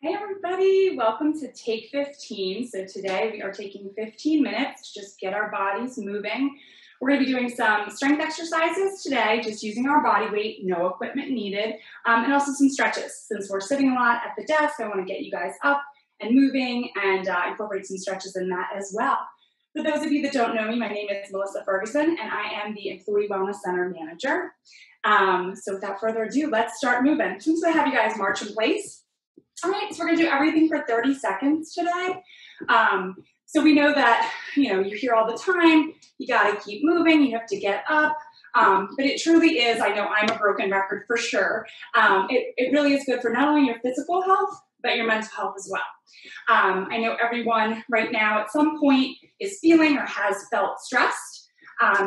Hey everybody, welcome to Take 15. So today we are taking 15 minutes to just get our bodies moving. We're going to be doing some strength exercises today, just using our body weight, no equipment needed, and also some stretches. Since we're sitting a lot at the desk, I want to get you guys up and moving and incorporate some stretches in that as well. For those of you that don't know me, my name is Melissa Ferguson, and I am the Employee Wellness Center Manager. So without further ado, let's start moving. Since I have you guys march in place. All right, so we're gonna do everything for 30 seconds today. So we know that, you hear all the time, you gotta keep moving, you have to get up, but it truly is, I know I'm a broken record for sure. It really is good for not only your physical health, but your mental health as well. I know everyone right now at some point is feeling or has felt stressed.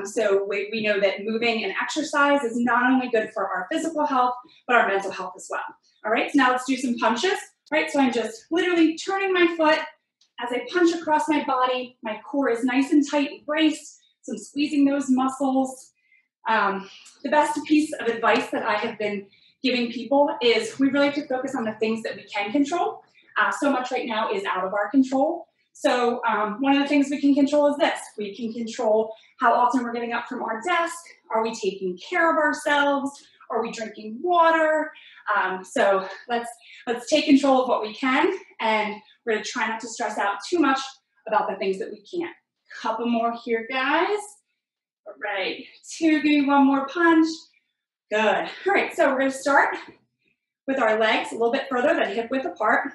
So we know that moving and exercise is not only good for our physical health, but our mental health as well. All right, so now let's do some punches. All right, so I'm just literally turning my foot as I punch across my body. My core is nice and tight and braced, so I'm squeezing those muscles. The best piece of advice that I have been giving people is we really have to focus on the things that we can control. So much right now is out of our control. So one of the things we can control is this. We can control how often we're getting up from our desk. Are we taking care of ourselves? Are we drinking water? So let's take control of what we can, and we're gonna try not to stress out too much about the things that we can't. Couple more here, guys. All right, two, give me one more punch. Good. All right, so we're gonna start with our legs a little bit further than hip width apart.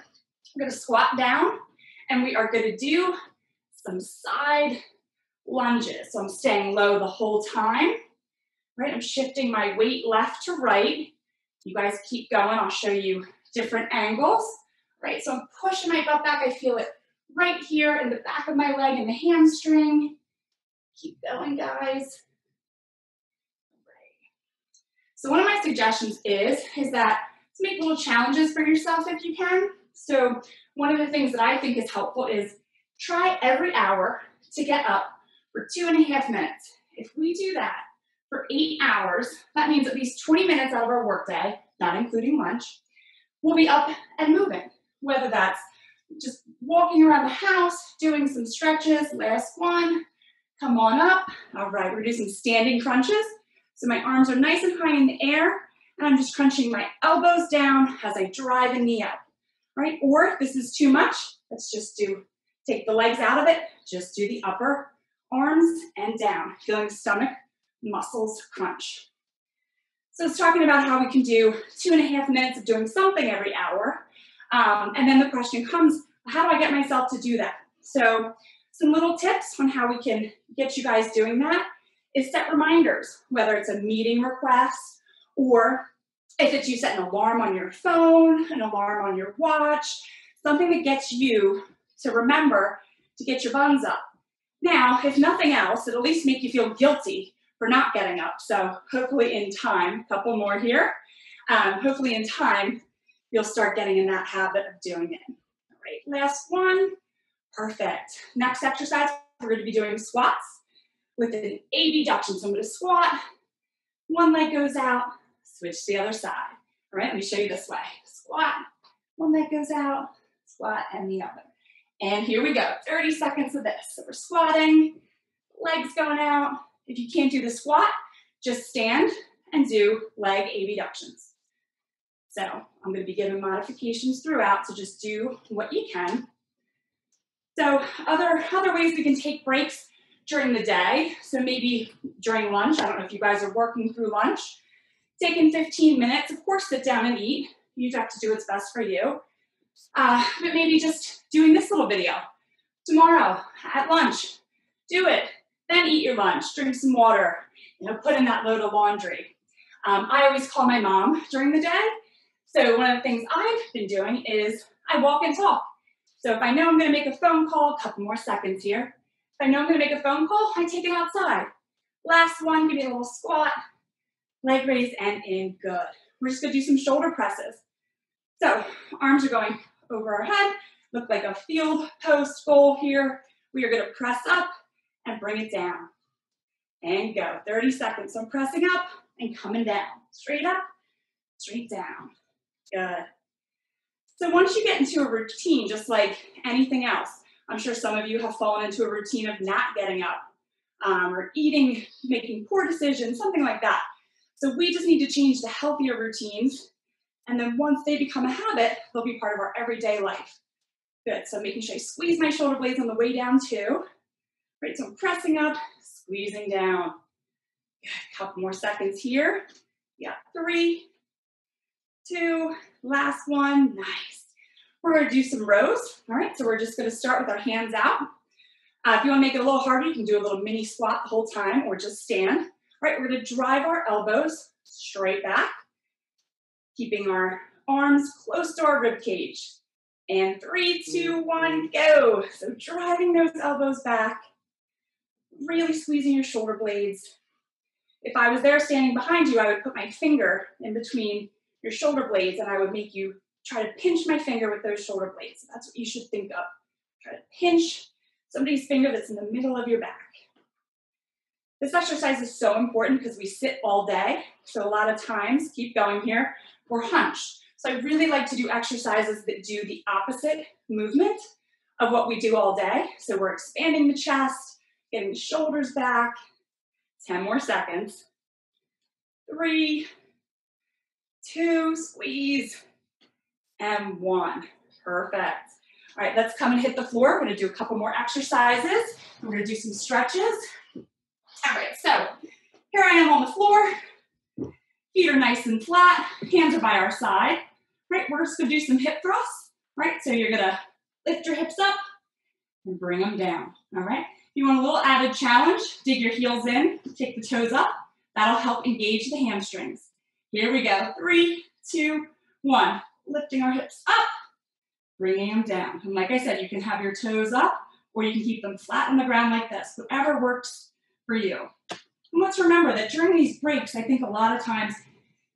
We're gonna squat down, and we are gonna do some side lunges. So I'm staying low the whole time. Right, I'm shifting my weight left to right. You guys keep going, I'll show you different angles. Right, so I'm pushing my butt back. I feel it right here in the back of my leg and the hamstring. Keep going, guys. Right. So one of my suggestions is that to make little challenges for yourself if you can. So one of the things that I think is helpful is try every hour to get up for 2.5 minutes. If we do that for 8 hours, that means at least 20 minutes out of our workday, not including lunch, we'll be up and moving. Whether that's just walking around the house, doing some stretches, last one, come on up. All right, we're doing some standing crunches. So my arms are nice and high in the air, and I'm just crunching my elbows down as I drive a knee up, right? Or if this is too much, let's just take the legs out of it, just do the upper arms and down, feeling the stomach muscles crunch. So it's talking about how we can do 2.5 minutes of doing something every hour. And then the question comes, how do I get myself to do that? So some little tips on how we can get you guys doing that is set reminders, whether it's a meeting request or if it's you set an alarm on your phone, an alarm on your watch, something that gets you to remember to get your buns up. Now, if nothing else, it'll at least make you feel guilty for not getting up. So hopefully in time, a couple more here, hopefully in time, you'll start getting in that habit of doing it. All right, last one. Perfect. Next exercise, we're going to be doing squats with an abduction. So I'm going to squat, one leg goes out, switch to the other side. All right, let me show you this way. Squat, one leg goes out, squat, and the other. And here we go, 30 seconds of this. So we're squatting, legs going out. If you can't do the squat, just stand and do leg abductions. So I'm going to be giving modifications throughout, so just do what you can. So other ways we can take breaks during the day. So maybe during lunch, I don't know if you guys are working through lunch, taking 15 minutes, of course, sit down and eat. You have to do what's best for you. But maybe just doing this little video. Tomorrow at lunch, do it. Then eat your lunch, drink some water, put in that load of laundry. I always call my mom during the day. So one of the things I've been doing is I walk and talk. So if I know I'm going to make a phone call, a couple more seconds here. If I know I'm going to make a phone call, I take it outside. Last one, give me a little squat, leg raise, and in. Good. We're just going to do some shoulder presses. So arms are going over our head, look like a field post goal here. We are going to press up and bring it down. And go. 30 seconds. So I'm pressing up and coming down. Straight up, straight down. Good. So once you get into a routine, just like anything else, I'm sure some of you have fallen into a routine of not getting up or eating, making poor decisions, something like that. So we just need to change the healthier routines. And then once they become a habit, they'll be part of our everyday life. Good, so making sure I squeeze my shoulder blades on the way down too. Right, so I'm pressing up, squeezing down. Good, a couple more seconds here. Yeah, 3, 2, last one, nice. We're gonna do some rows, all right? So we're just gonna start with our hands out. If you wanna make it a little harder, you can do a little mini squat the whole time or just stand. All right, we're gonna drive our elbows straight back, keeping our arms close to our rib cage. And 3, 2, 1, go. So driving those elbows back, really squeezing your shoulder blades. If I was there standing behind you, I would put my finger in between your shoulder blades and I would make you try to pinch my finger with those shoulder blades. That's what you should think of. Try to pinch somebody's finger that's in the middle of your back. This exercise is so important because we sit all day. So a lot of times, keep going here, we're hunched. So I really like to do exercises that do the opposite movement of what we do all day. So we're expanding the chest, getting the shoulders back. 10 more seconds. 3, 2, squeeze, and 1. Perfect. All right, let's come and hit the floor. We're gonna do a couple more exercises. We're gonna do some stretches. All right, so here I am on the floor. Feet are nice and flat, hands are by our side. Right, we're just gonna do some hip thrusts. Right, so you're gonna lift your hips up and bring them down. All right, if you want a little added challenge, dig your heels in, take the toes up. That'll help engage the hamstrings. Here we go. 3, 2, 1. Lifting our hips up, bringing them down. And like I said, you can have your toes up or you can keep them flat on the ground like this, whatever works for you. And let's remember that during these breaks, I think a lot of times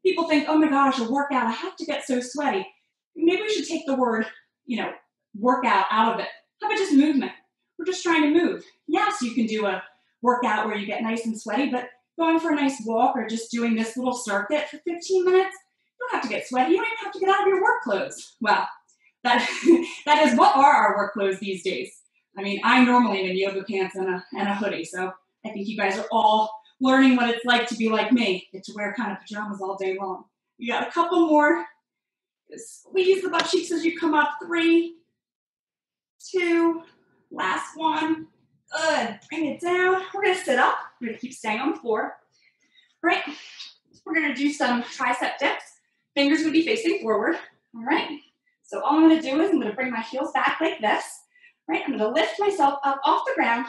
people think, oh my gosh, a workout, I have to get so sweaty. Maybe we should take the word, workout out of it. How about just movement? We're just trying to move. Yes, you can do a workout where you get nice and sweaty, but going for a nice walk or just doing this little circuit for 15 minutes, you don't have to get sweaty. You don't even have to get out of your work clothes. Well, that is what are our work clothes these days. I mean, I normally am in yoga pants and a hoodie, so I think you guys are all learning what it's like to be like me. Get to wear kind of pajamas all day long. You got a couple more. Just squeeze the butt cheeks as you come up. 3, 2, last one. Good. Bring it down. We're going to sit up. We're going to keep staying on the floor. All right. We're going to do some tricep dips. Fingers going to be facing forward. All right. So all I'm going to do is I'm going to bring my heels back like this. All right. I'm going to lift myself up off the ground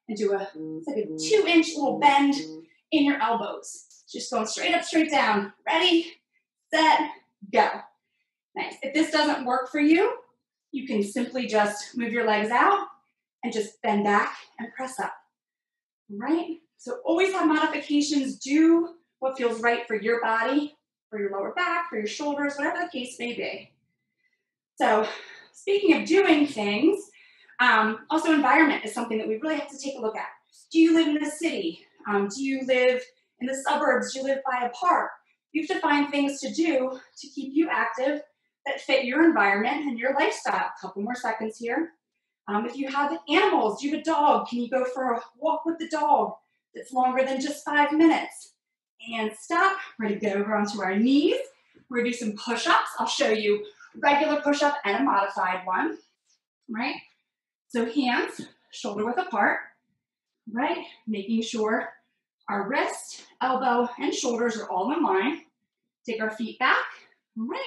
and do it's like a 2-inch little bend in your elbows. Just going straight up, straight down. Ready, set, go. Nice. If this doesn't work for you, you can simply just move your legs out and just bend back and press up. All right? So always have modifications. Do what feels right for your body, for your lower back, for your shoulders, whatever the case may be. So speaking of doing things, also environment is something that we really have to take a look at. Do you live in the city? Do you live in the suburbs? Do you live by a park? You have to find things to do to keep you active that fit your environment and your lifestyle. A couple more seconds here. If you have animals, do you have a dog? Can you go for a walk with the dog that's longer than just 5 minutes? And stop. We're going to get over onto our knees. We're going to do some push-ups. I'll show you regular push-up and a modified one. Right? So hands shoulder width apart. Right? Making sure our wrist, elbow, and shoulders are all in line. Take our feet back. All right.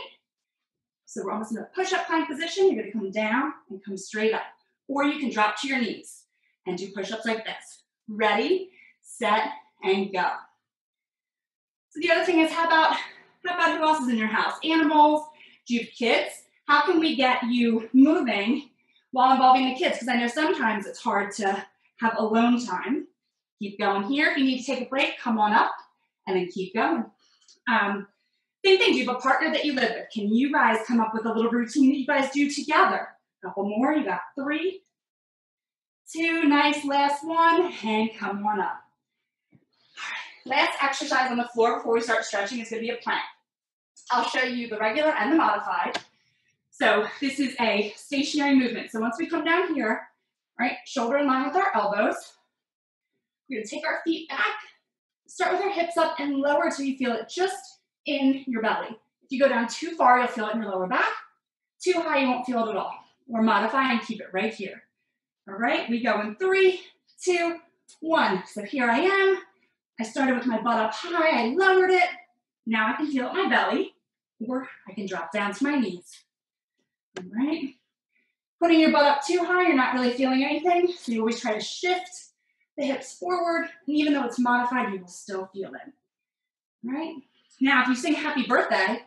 So we're almost in a push-up plank position. You're going to come down and come straight up. Or you can drop to your knees and do push-ups like this. Ready, set, and go. So the other thing is, how about who else is in your house? Animals? Do you have kids? How can we get you moving while involving the kids? Because I know sometimes it's hard to have alone time. Keep going here. If you need to take a break, come on up and then keep going. Same thing, do you have a partner that you live with? Can you guys come up with a little routine that you guys do together? A couple more, you got 3, 2, nice, last one, and come on up. All right, last exercise on the floor before we start stretching is gonna be a plank. I'll show you the regular and the modified. So this is a stationary movement. So once we come down here, right, shoulder in line with our elbows, we're gonna take our feet back, start with our hips up and lower until you feel it just in your belly. If you go down too far, you'll feel it in your lower back. Too high, you won't feel it at all. Or modify and keep it right here. All right, we go in 3, 2, 1. So here I am. I started with my butt up high, I lowered it. Now I can feel it in my belly, or I can drop down to my knees. All right. Putting your butt up too high, you're not really feeling anything. So you always try to shift the hips forward, and even though it's modified, you will still feel it. All right. Now, if you sing happy birthday,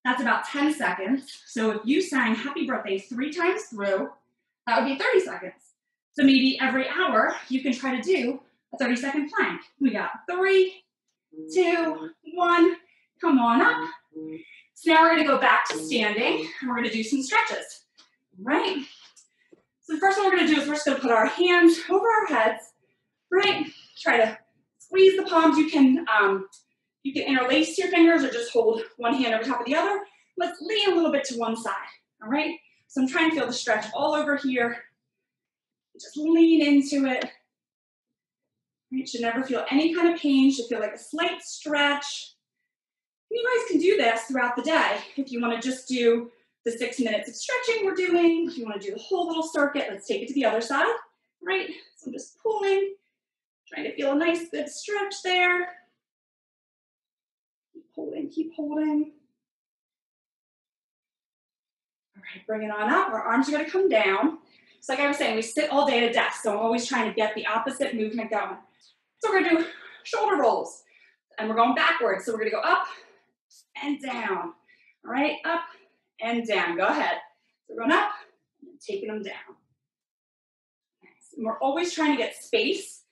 that's about 10 seconds. So if you sang happy birthday 3 times through, that would be 30 seconds. So maybe every hour, you can try to do a 30-second plank. We got 3, 2, 1. Come on up. So now we're gonna go back to standing, and we're gonna do some stretches, right? So the first one we're gonna do is we're just gonna put our hands over our heads, right? Try to squeeze the palms. You can interlace your fingers or just hold one hand over top of the other. Let's lean a little bit to one side, all right? So I'm trying to feel the stretch all over here. Just lean into it. You should never feel any kind of pain. You should feel like a slight stretch. You guys can do this throughout the day. If you want to just do the 6 minutes of stretching we're doing, if you want to do the whole little circuit, let's take it to the other side, right? So I'm just pulling, trying to feel a nice good stretch there. Keep holding, keep holding. All right, bring it on up. Our arms are going to come down. So like I was saying, we sit all day at a desk, so I'm always trying to get the opposite movement going. So we're going to do shoulder rolls, and we're going backwards. So we're going to go up and down. All right, up and down. Go ahead. So we're going up and taking them down. Nice. And we're always trying to get space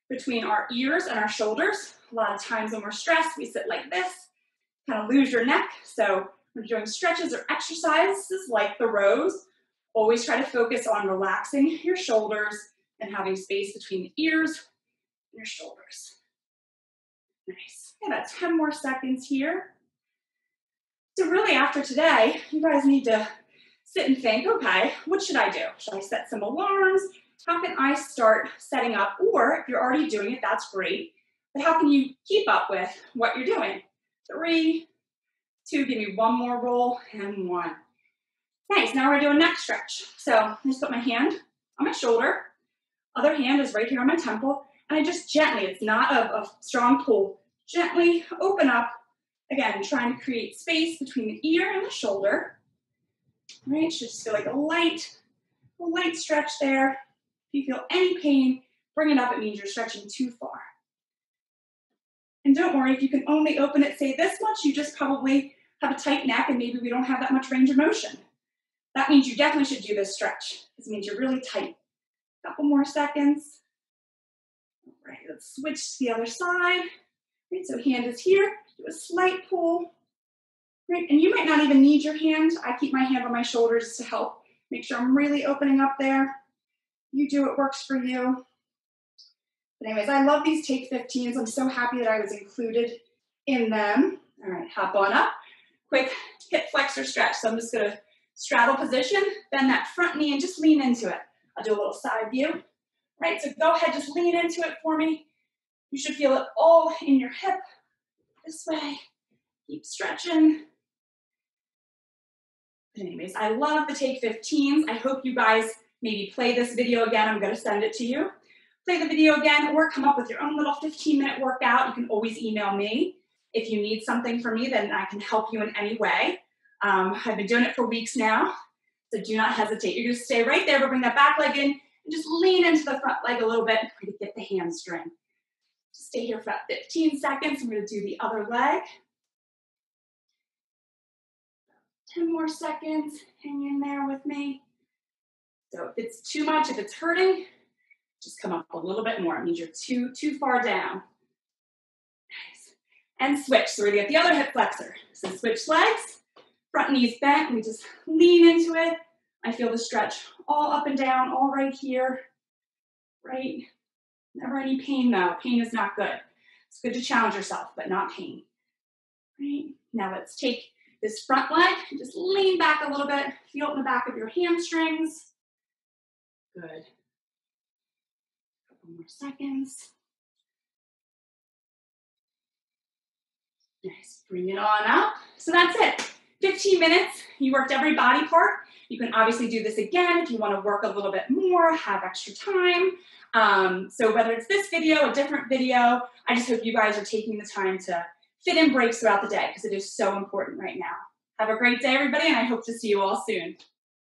between our ears and our shoulders. A lot of times when we're stressed, we sit like this, kind of lose your neck. So when you're doing stretches or exercises like the rows, always try to focus on relaxing your shoulders and having space between the ears and your shoulders. Nice. About 10 more seconds here. So really after today, you guys need to sit and think, okay, what should I do? Should I set some alarms? How can I start setting up? Or if you're already doing it, that's great. But how can you keep up with what you're doing? 3, 2, give me one more roll, and 1. Nice, now we're doing neck stretch. So I just put my hand on my shoulder, other hand is right here on my temple, and I just gently, it's not a strong pull, gently open up. Again, trying to create space between the ear and the shoulder. Right, should just feel like a light stretch there. If you feel any pain, bring it up. It means you're stretching too far. And don't worry, if you can only open it, say this much, you just probably have a tight neck and maybe we don't have that much range of motion. That means you definitely should do this stretch. This means you're really tight. Couple more seconds. All right, let's switch to the other side. Right, so hand is here, do a slight pull. Right, and you might not even need your hand. I keep my hand on my shoulders to help make sure I'm really opening up there. You do what works for you. But anyways, I love these Take 15s. I'm so happy that I was included in them. All right, hop on up. Quick hip flexor stretch. So I'm just gonna straddle position, bend that front knee and just lean into it. I'll do a little side view. Right, so go ahead, just lean into it for me. You should feel it all in your hip. This way, keep stretching. Anyways, I love the Take 15s. I hope you guys maybe play this video again. I'm gonna send it to you. Play the video again or come up with your own little 15-minute workout. You can always email me. If you need something from me, then I can help you in any way. I've been doing it for weeks now, so do not hesitate. You're gonna stay right there, but bring that back leg in and just lean into the front leg a little bit and try to get the hamstring. Stay here for about 15 seconds. I'm gonna do the other leg. 10 more seconds, hang in there with me. So if it's too much, if it's hurting, just come up a little bit more. It means you're too far down. Nice. And switch. So we're gonna get the other hip flexor. So switch legs, front knees bent, and we just lean into it. I feel the stretch all up and down, all right here, right? Never any pain though. Pain is not good. It's good to challenge yourself, but not pain. Right? Now let's take this front leg. Just lean back a little bit. Feel it in the back of your hamstrings. Good. Couple more seconds. Nice. Bring it on up. So that's it. 15 minutes. You worked every body part. You can obviously do this again if you want to work a little bit more, have extra time. So whether it's this video, a different video, I just hope you guys are taking the time to fit in breaks throughout the day because it is so important right now. Have a great day, everybody, and I hope to see you all soon.